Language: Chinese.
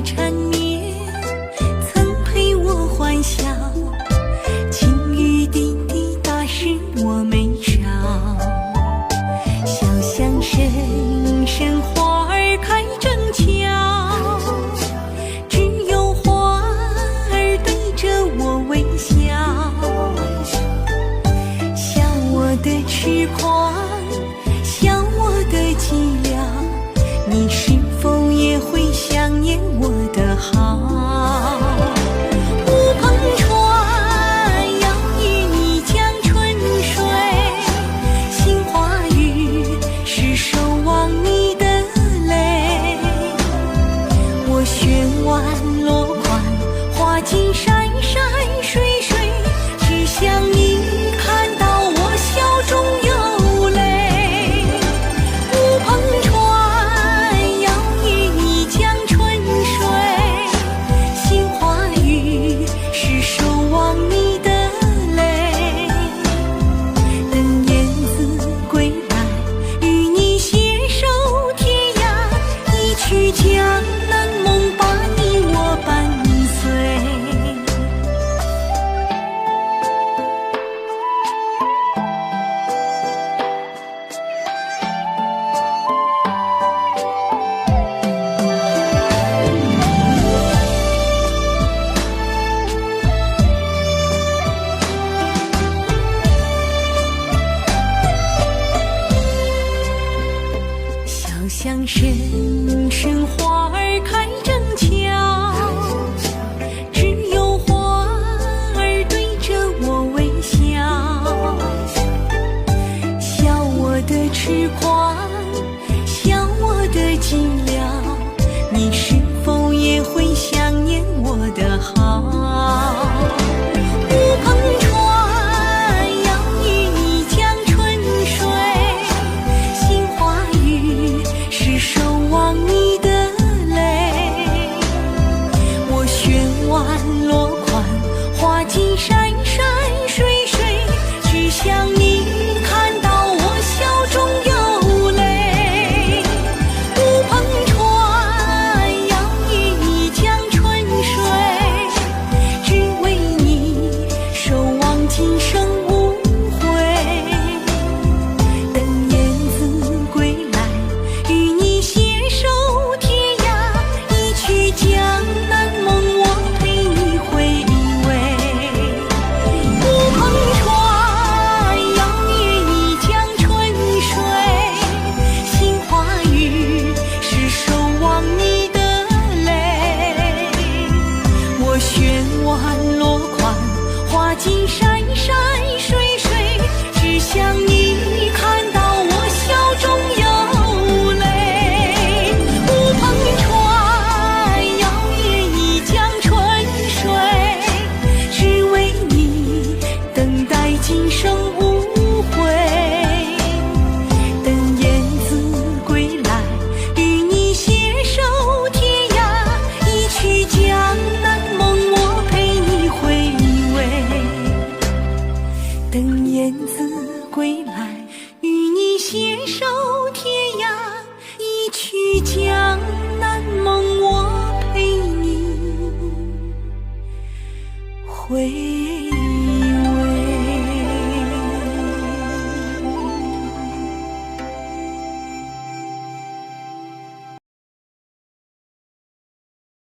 缠绵，曾陪我欢笑。晴雨滴滴打湿我眉梢，小巷深深花儿开正俏，只有花儿对着我微笑。笑我的痴狂，笑我的寂寥，你是否也会想念我的好？乌篷船要与你江春水，杏花雨是守望你的泪。我悬腕落款，花径山山水水，只想你看到我笑中有泪。乌篷船要与你江春水，杏花雨是守望你的泪。等燕子归来，与你携手天涯，一曲江南梦把你我伴随。小巷深深花儿开正俏，只有花儿对着我微笑。笑我的痴狂，笑我的寂寥，你是否也会想念我的好？乌篷船要与你江春水，杏花雨是守望你的泪。我悬腕落款，花径山山水水，只想你看到我笑中有泪。乌篷船要与你江春水，只为你守望今生无悔。等燕子归来，与你携手天涯，一曲江南梦我陪你回味。乌篷船要与你江春水，杏花雨是守望你的泪。我悬腕落款，花径山山水水，只想你看到我笑中有泪。乌篷船要与你江春水，只为你等待今生无悔。等燕子归来，与你携手天涯，一曲江南梦我陪你回味。等燕子归来，与你携手天涯，一曲江南梦我陪你回味。